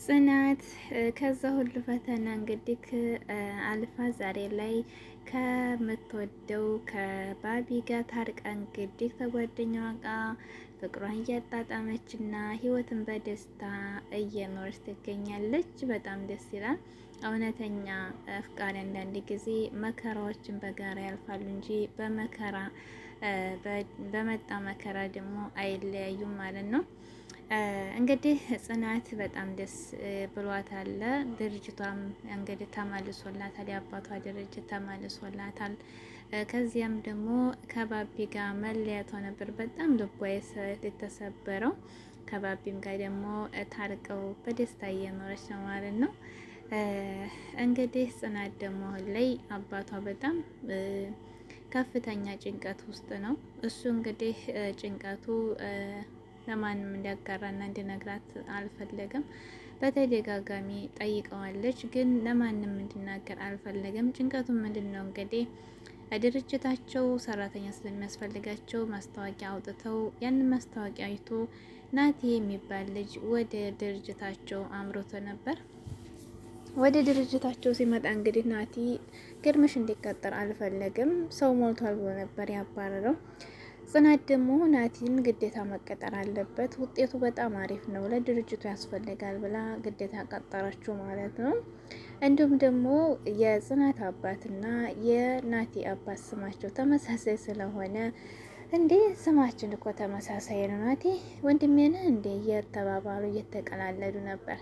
ጽናት ከዛ ሁሉ ፈተና እንግዲህ አልፋ ዛሬ ላይ ከምትወደው ከባቢ ጋር ታርቃ እንግዲህ ከጓደኛዋ ጋር ፍቅሯን እያጣጣመች እና ህይወትን በደስታ እየኖረች ትገኛለች። በጣም ደስ ይላል። እውነተኛ አፍቃሪ አንዳንድ ጊዜ መከራዎችን በጋራ ያልፋሉ እንጂ በመጣ መከራ ደግሞ አይለያዩም ማለት ነው። እንግዲህ ጽናት በጣም ደስ ብሏታል። ድርጅቷም እንግዲህ ተመልሶላታል፣ የአባቷ ድርጅት ተመልሶላታል። ከዚያም ደግሞ ከባቢ ጋር መለያቷ ነበር በጣም ልቧ የተሰበረው። ከባቢም ጋር ደግሞ ታርቀው በደስታ እየኖረች ነው ማለት ነው። እንግዲህ ጽናት ደግሞ አሁን ላይ አባቷ በጣም ከፍተኛ ጭንቀት ውስጥ ነው። እሱ እንግዲህ ጭንቀቱ ለማንም እንዲያጋራና እንዲነግራት አልፈለገም። በተደጋጋሚ ጠይቀዋለች፣ ግን ለማንም እንዲናገር አልፈለገም። ጭንቀቱን ምንድን ነው እንግዲህ ድርጅታቸው ሰራተኛ ስለሚያስፈልጋቸው ማስታወቂያ አውጥተው ያንን ማስታወቂያ አይቶ ናቲ የሚባል ልጅ ወደ ድርጅታቸው አምሮቶ ነበር። ወደ ድርጅታቸው ሲመጣ እንግዲህ ናቲ ግርምሽ እንዲቀጠር አልፈለግም። ሰው ሞልቷል ብሎ ነበር ያባረረው። ጽናት ደግሞ ናቲን ግዴታ መቀጠር አለበት፣ ውጤቱ በጣም አሪፍ ነው፣ ለድርጅቱ ያስፈልጋል ብላ ግዴታ ቀጠረችው ማለት ነው። እንዲሁም ደግሞ የጽናት አባትና የናቲ አባት ስማቸው ተመሳሳይ ስለሆነ እንዴ ስማችን እኮ ተመሳሳይ ነው፣ ናቲ ወንድሜ ነህ እንዴ እየተባባሉ እየተቀላለዱ ነበር።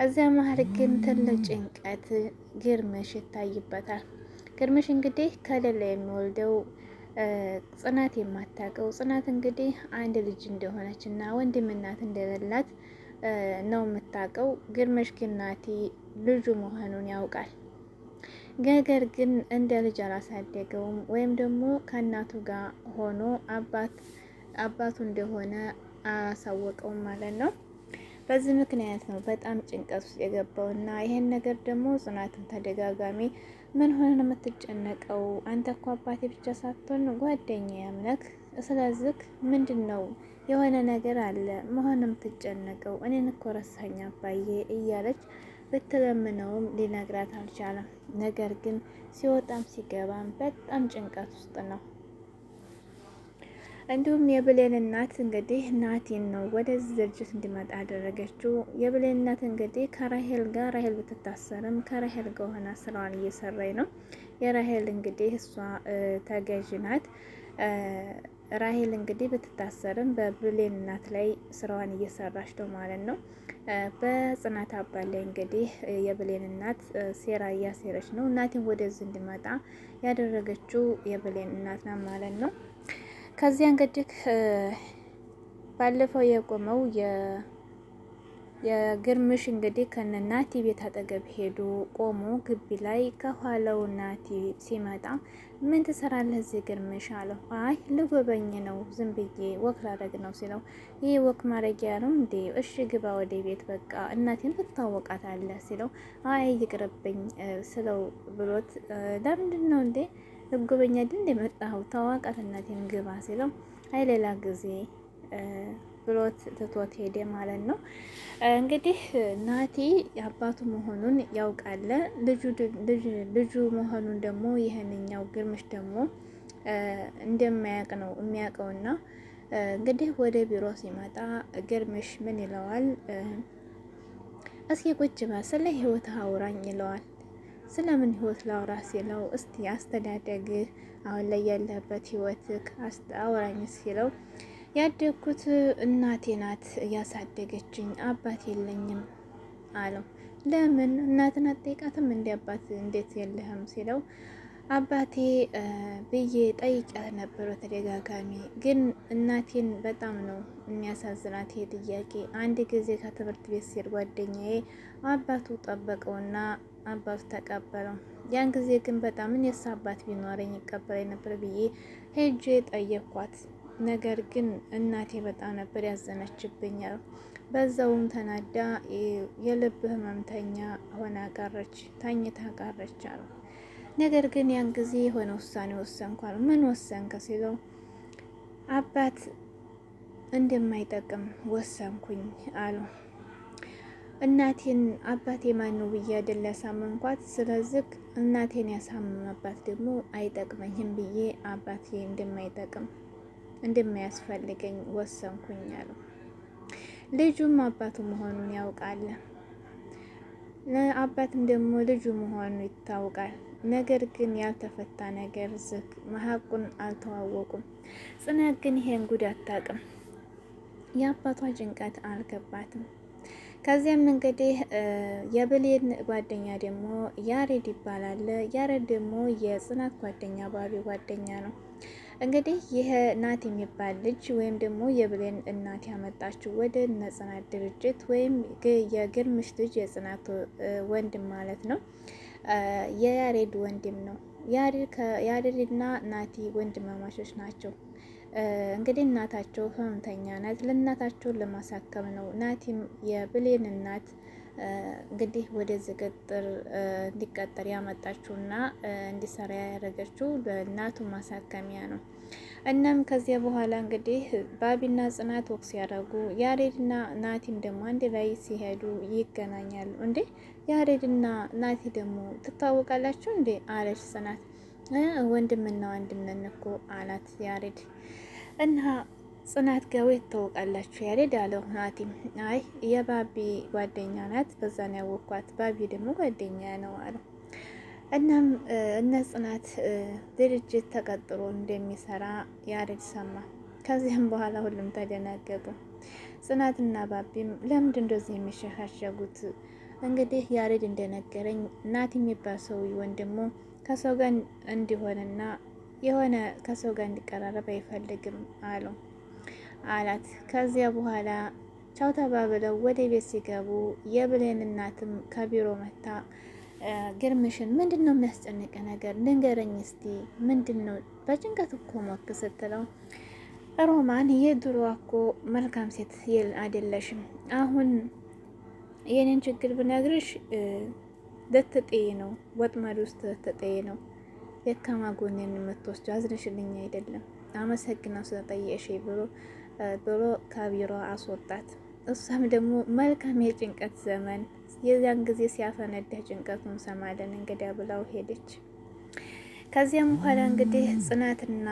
እዚያ መሀል ግን ትልቅ ጭንቀት ግርምሽ ይታይበታል። ግርምሽ እንግዲህ ከሌላ የሚወልደው ጽናት የማታውቀው ጽናት እንግዲህ አንድ ልጅ እንደሆነች እና ወንድም እናት እንደሌላት ነው የምታውቀው። ግርምሽ ግን ናቲ ልጁ መሆኑን ያውቃል። ነገር ግን እንደ ልጅ አላሳደገውም፣ ወይም ደግሞ ከእናቱ ጋር ሆኖ አባቱ እንደሆነ አያሳወቀውም ማለት ነው። በዚህ ምክንያት ነው በጣም ጭንቀት ውስጥ የገባው እና ይሄን ነገር ደግሞ ጽናትን ተደጋጋሚ ምን ሆነን የምትጨነቀው? አንተ እኮ አባቴ ብቻ ሳትሆን ጓደኛ ያምነክ፣ ስለዚህ ምንድን ነው የሆነ ነገር አለ መሆን የምትጨነቀው? እኔን እኮ ረሳኝ አባዬ እያለች ብትለምነውም ሊነግራት አልቻለም። ነገር ግን ሲወጣም ሲገባም በጣም ጭንቀት ውስጥ ነው። እንዲሁም የብሌን እናት እንግዲህ ናቲን ነው ወደዚህ ድርጅት እንዲመጣ ያደረገችው። የብሌን እናት እንግዲህ ከራሄል ጋር ራሄል ብትታሰርም ከራሄል ጋር ሆና ስራዋን እየሰራች ነው። የራሄል እንግዲህ እሷ ተገዥ ናት። ራሄል እንግዲህ ብትታሰርም በብሌን እናት ላይ ስራዋን እየሰራች ነው ማለት ነው። በጽናት አባት ላይ እንግዲህ የብሌን እናት ሴራ እያሴረች ነው። እናቴን ወደዚህ እንዲመጣ ያደረገችው የብሌን እናት ናት ማለት ነው። ከዚያ እንግዲህ ባለፈው የቆመው የግርምሽ እንግዲህ ከነ ናቲ ቤት አጠገብ ሄዶ ቆሞ ግቢ ላይ ከኋላው ናቲ ሲመጣ ምን ትሰራለህ እዚህ ግርምሽ አለው። አይ ልጎበኝ ነው ዝም ብዬ ወክ ላደርግ ነው ሲለው፣ ይህ ወክ ማድረጊያ ነው እንዴ? እሺ ግባ ወደ ቤት በቃ እናቴን ትታወቃታለህ ሲለው፣ አይ ይቅርብኝ ስለው ብሎት ለምንድን ነው እንዴ ልጎበኛ አይደል እንደመጣኸው ታዋቃት እናቴን ግባ ሲለው፣ አይ ሌላ ጊዜ ብሎት ትቶት ሄደ ማለት ነው። እንግዲህ ናቲ አባቱ መሆኑን ያውቃል። ልጁ መሆኑን ደግሞ ይህንኛው ግርምሽ ደግሞ እንደማያውቅ ነው የሚያውቀውና እንግዲህ ወደ ቢሮ ሲመጣ ግርምሽ ምን ይለዋል? እስኪ ቁጭ በል ስለ ህይወት አውራኝ ይለዋል። ስለምን ህይወት ላውራ ሲለው፣ እስቲ አስተዳደግህ አሁን ላይ ያለህበት ህይወትህ አውራኝ ሲለው፣ ያደግኩት እናቴ ናት ያሳደገችኝ፣ አባት የለኝም አለው። ለምን እናትን አትጠይቃትም? እንደ አባት እንዴት የለህም ሲለው፣ አባቴ ብዬ ጠይቂያት ነበር በተደጋጋሚ፣ ግን እናቴን በጣም ነው የሚያሳዝናት ይሄ ጥያቄ። አንድ ጊዜ ከትምህርት ቤት ሲሄድ ጓደኛዬ አባቱ ጠበቀውና አባቱ ተቀበለው። ያን ጊዜ ግን በጣም እኔስ አባት ቢኖረኝ ይቀበለኝ ነበር ብዬ ሄጄ ጠየኳት። ነገር ግን እናቴ በጣም ነበር ያዘነችብኝ። በዛውም ተናዳ የልብ ህመምተኛ ሆና ቀረች፣ ታኝታ ቀረች አሉ። ነገር ግን ያን ጊዜ የሆነ ውሳኔ ወሰንኳል። ምን ወሰንከ ሲለው፣ አባት እንደማይጠቅም ወሰንኩኝ አሉ። እናቴን አባቴ ማን ነው ብዬ አይደል ያሳመንኳት። ስለዚህ እናቴን ያሳመመባት ደግሞ አይጠቅመኝም ብዬ አባቴ እንደማይጠቅም እንደማያስፈልገኝ ወሰንኩኝ አለው። ልጁም አባቱ መሆኑን ያውቃል። አባትም ደግሞ ልጁ መሆኑ ይታወቃል። ነገር ግን ያልተፈታ ነገር ዝግ መሀቁን አልተዋወቁም። ጽናት ግን ይሄን ጉድ አታውቅም። የአባቷ ጭንቀት አልገባትም። ከዚያም እንግዲህ የብሌን ጓደኛ ደግሞ ያሬድ ይባላል። ያሬድ ደግሞ የጽናት ጓደኛ ባቢ ጓደኛ ነው። እንግዲህ ይህ ናት የሚባል ልጅ ወይም ደግሞ የብሌን እናት ያመጣችው ወደ ጽናት ድርጅት ወይም የግርምሽ ልጅ የጽናት ወንድም ማለት ነው። የያሬድ ወንድም ነው። ያሬድና ናቲ ወንድማማቾች ናቸው። እንግዲህ እናታቸው ህመምተኛ ናት። ለእናታቸውን ለማሳከም ነው ናቲም የብሌን እናት እንግዲህ ወደዚህ እንዲቀጠር ያመጣችውና እንዲሰራ ያደረገችው ለእናቱ ማሳከሚያ ነው። እናም ከዚያ በኋላ እንግዲህ ባቢና ጽናት ወቅት ሲያደርጉ ያሬድና ናቲም ደግሞ አንድ ላይ ሲሄዱ ይገናኛሉ። እንዴ ያሬድና ናቲ ደግሞ ትታወቃላችሁ እንዴ አለች ጽናት። ወንድምና ወንድም ነን እኮ አላት ያሬድ። እና ጽናት ጋር ይታወቃላችሁ ያሬድ አለው ናቲም። አይ የባቢ ጓደኛ ናት፣ በዛ ነው ያወኳት። ባቢ ደግሞ ጓደኛ ነው አለው። እናም እነ ጽናት ድርጅት ተቀጥሮ እንደሚሰራ ያሬድ ሰማ። ከዚህም በኋላ ሁሉም ተደናገጡ። ጽናትና ባቢም ለምንድን እንደዚህ የሚሸሻሸጉት? እንግዲህ ያሬድ እንደነገረኝ ናቲ የሚባል ሰው ወንድሙ ከሰው ጋር እንዲሆንና የሆነ ከሰው ጋር እንዲቀራረብ አይፈልግም አላት። ከዚያ በኋላ ቻው ተባብለው ወደ ቤት ሲገቡ የብሌን እናትም ከቢሮ መታ ግርምሽን ምንድን ነው የሚያስጨንቅ ነገር ንገረኝ እስቲ ምንድን ነው? በጭንቀት እኮ ሞክ ስትለው ሮማን የድሮ እኮ መልካም ሴት አይደለሽም። አሁን የኔን ችግር ብነግርሽ ልትጤይ ነው፣ ወጥመድ ውስጥ ልትጤይ ነው። የካማ ጎኔን የምትወስጂው አዝነሽልኝ አይደለም። አመሰግናው ስለጠየቅሽ ብሎ ከቢሮ አስወጣት። እሷም ደግሞ መልካም የጭንቀት ዘመን የዚያን ጊዜ ሲያፈነዳ ጭንቀቱን ሰማለን እንግዲያ ብላው ሄደች። ከዚያም በኋላ እንግዲህ ጽናትና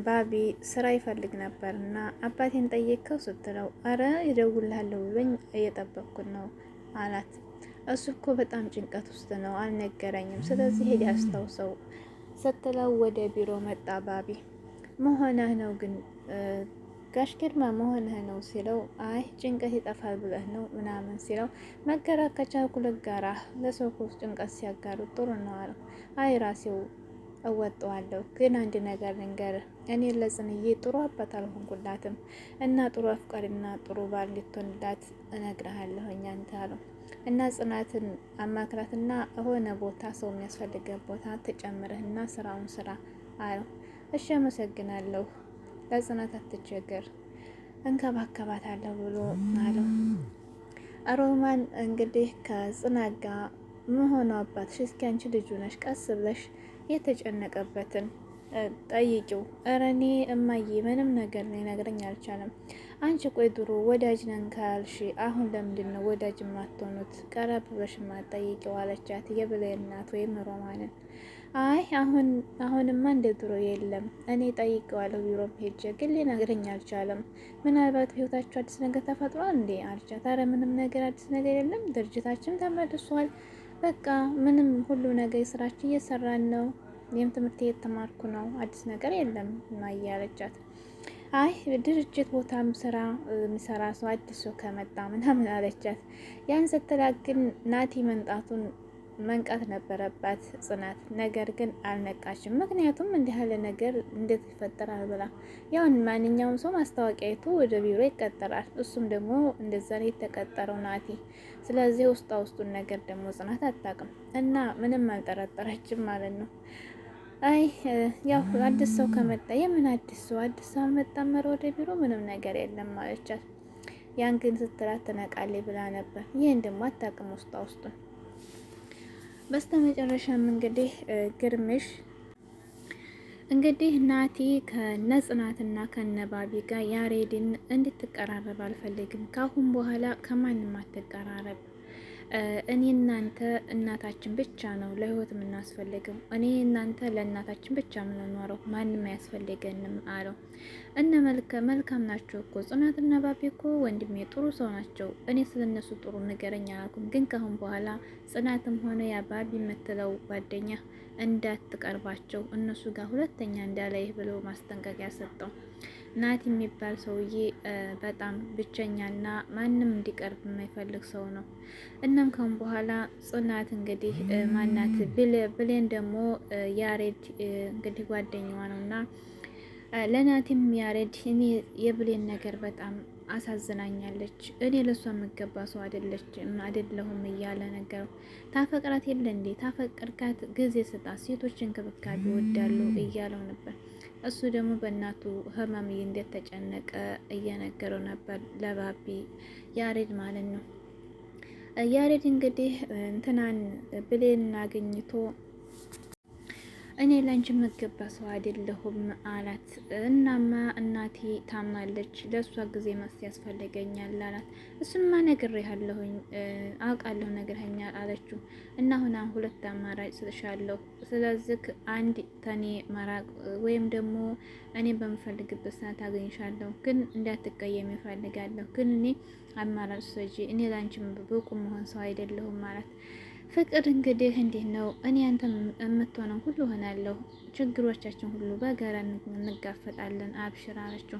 ባቢ ስራ ይፈልግ ነበርና አባቴን ጠየቅከው ስትለው አረ ይደውልሃለሁ ብሎኝ እየጠበቅኩት ነው አላት። እሱ እኮ በጣም ጭንቀት ውስጥ ነው አልነገረኝም፣ ስለዚህ ሄድ ያስታውሰው ስትለው ወደ ቢሮ መጣ። ባቢ መሆንህ ነው ግን ጋሽ ግርማ መሆንህ ነው ሲለው አይ ጭንቀት ይጠፋል ብለህ ነው ምናምን ሲለው መገራት ከቻልኩ ልጋራህ፣ ለሰው እኮ ጭንቀት ሲያጋሩ ጥሩ ነው አለው። አይ ራሴው እወጣዋለሁ፣ ግን አንድ ነገር ልንገርህ፣ እኔ ለጽንዬ ጥሩ አባት አልሆንኩላትም እና ጥሩ አፍቃሪና ጥሩ ባል ልትሆንላት እነግርሃለሁኝ አንተ አለው። እና ጽናትን አማክራትና የሆነ ቦታ ሰው የሚያስፈልገው ቦታ ትጨምርህና ስራውን ስራ አለው። እሺ አመሰግናለሁ፣ ለጽናት አትቸገር፣ እንከባከባታለሁ ብሎ አለው። ሮማን እንግዲህ ከጽናት ጋር መሆኑ አባትሽ እስኪ አንቺ ልጁ ነሽ፣ ቀስ ብለሽ የተጨነቀበትን ጠይቂው። እረ እኔ እማዬ ምንም ነገር ሊነግረኝ አልቻለም። አንቺ ቆይ ድሮ ወዳጅ ነን ካልሽ አሁን ለምንድን ነው ወዳጅ የማትሆኑት? ቀረብ ብለሽ ማጠይቂው አለቻት የብሌን እናት ወይም ሮማንን። አይ አሁንማ እንደ ድሮ የለም፣ እኔ ጠይቀዋለሁ ቢሮም ሄጄ ግን ሊነግረኝ አልቻለም። ምናልባት ህይወታችሁ አዲስ ነገር ተፈጥሯል እንዴ አለቻት። አረ ምንም ነገር አዲስ ነገር የለም፣ ድርጅታችን ተመልሷል። በቃ ምንም ሁሉ ነገር ስራችን እየሰራን ነው። እኔም ትምህርት እየተማርኩ ነው። አዲስ ነገር የለም ማየ አለቻት። አይ ድርጅት ቦታም ስራ የሚሰራ ሰው አዲስ ሰው ከመጣ ምናምን አለቻት። ያን ስትላት ግን ናቲ መምጣቱን መንቃት ነበረባት ጽናት። ነገር ግን አልነቃችም። ምክንያቱም እንዲህ ያለ ነገር እንዴት ይፈጠራል ብላ ያው ማንኛውም ሰው ማስታወቂያ አይቶ ወደ ቢሮ ይቀጠራል። እሱም ደግሞ እንደዛ ነው የተቀጠረው ናቲ። ስለዚህ ውስጡን ነገር ደግሞ ጽናት አታውቅም እና ምንም አልጠረጠረችም ማለት ነው። አይ ያው አዲስ ሰው ከመጣ የምን አዲስ ሰው አልመጣም ወደ ቢሮ ምንም ነገር የለም ማለቻት። ያን ግን ስትላት ትነቃለች ብላ ነበር። ይህን ደግሞ አታውቅም ውስጡን። በስተመጨረሻም እንግዲህ ግርምሽ እንግዲህ ናቲ ከነጽናትና ከነባቢ ጋር ያሬድን እንድትቀራረብ አልፈልግም፣ ካሁን በኋላ ከማንም አትቀራረብ እኔ እናንተ እናታችን ብቻ ነው ለህይወት የምናስፈልገው። እኔ እናንተ ለእናታችን ብቻ የምንኖረው ማንም አያስፈልገንም አለው። እነ መልካም ናቸው እኮ ጽናትና ባቢ እኮ ወንድሜ ጥሩ ሰው ናቸው። እኔ ስለነሱ ጥሩ ንገረኝ አላልኩም፣ ግን ካሁን በኋላ ጽናትም ሆነ ያ ባቢ የምትለው ጓደኛ እንዳትቀርባቸው እነሱ ጋር ሁለተኛ እንዳላይህ ብለው ማስጠንቀቂያ ሰጠው። ናቲ የሚባል ሰውዬ በጣም ብቸኛና ማንም እንዲቀርብ የማይፈልግ ሰው ነው። እናም ካሁን በኋላ ጽናት እንግዲህ ማናት ብሌን ደግሞ ያሬድ እንግዲህ ጓደኛዋ ነው እና ለናቲም ያሬድ እኔ የብሌን ነገር በጣም አሳዝናኛለች፣ እኔ ለሷ የምገባ ሰው አይደለሁም እያለ ነገረው። ታፈቅራት የለ እንዴ? ታፈቅርካት ጊዜ ስጣት፣ ሴቶች እንክብካቤ ይወዳሉ እያለው ነበር። እሱ ደግሞ በእናቱ ህመም እንደተጨነቀ እየነገረው ነበር ለባቢ ያሬድ ማለት ነው። ያሬድ እንግዲህ እንትናን ብሌን አግኝቶ እኔ ላንቺ የምገባ ሰው አይደለሁም አላት። እናማ እናቴ ታማለች፣ ለእሷ ጊዜ መስጠት ያስፈልገኛል አላት። እሱንማ ነግሬሃለሁኝ አውቃለሁ ነግሬኸኛል አለችው። እና አሁን ሁለት አማራጭ ስጥሻለሁ። ስለዚህ አንድ ተኔ መራቅ ወይም ደግሞ እኔ በምፈልግበት ሰዓት አገኝሻለሁ፣ ግን እንዳትቀየም ይፈልጋለሁ። ግን እኔ አማራጭ ሰጂ፣ እኔ ላንቺ ብቁ መሆን ሰው አይደለሁም ማለት ፍቅር እንግዲህ እንዲህ ነው። እኔ አንተ የምትሆነው ሁሉ ሆናለሁ፣ ችግሮቻችን ሁሉ በጋራ እንጋፈጣለን፣ አብሽር አለችው።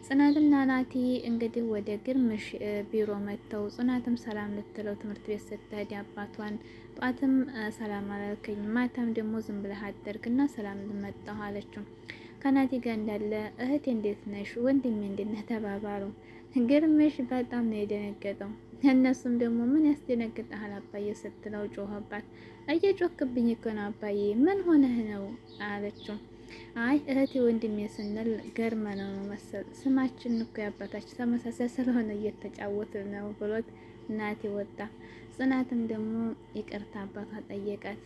ጽናትና ናቲ እንግዲህ ወደ ግርምሽ ቢሮ መጥተው ጽናትም ሰላም ልትለው ትምህርት ቤት ስትሄድ አባቷን ጧትም ሰላም አላልከኝ፣ ማታም ደግሞ ዝም ብለህ አደርግና ሰላም ልመጣሁ አለችው። ከናቲ ጋር እንዳለ እህቴ እንዴት ነሽ፣ ወንድሜ እንዴት ነህ ተባባሉ። ግርምሽ በጣም ነው የደነገጠው። እነሱም ደግሞ ምን ያስደነግጣል አባዬ ስትለው ጮኸባት። እየጮክብኝ እኮ ነው አባዬ፣ ምን ሆነህ ነው አለችው። አይ እህቴ ወንድሜ ስንል ገርመነው ነው መሰል፣ ስማችን እኮ ያባታችን ተመሳሳይ ስለሆነ እየተጫወትን ነው ብሎት ናቲ ወጣ። ጽናትም ደግሞ ይቅርታ አባቷ ጠየቃት።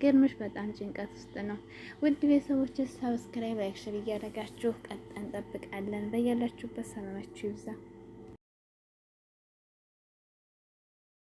ግርምሽ በጣም ጭንቀት ውስጥ ነው። ውድ ቤተሰቦች ሰብስክራይብ፣ ላይክ፣ ሼር እያደረጋችሁ ቀጣይ እንጠብቃለን። በያላችሁበት ሰላማችሁ ይብዛ።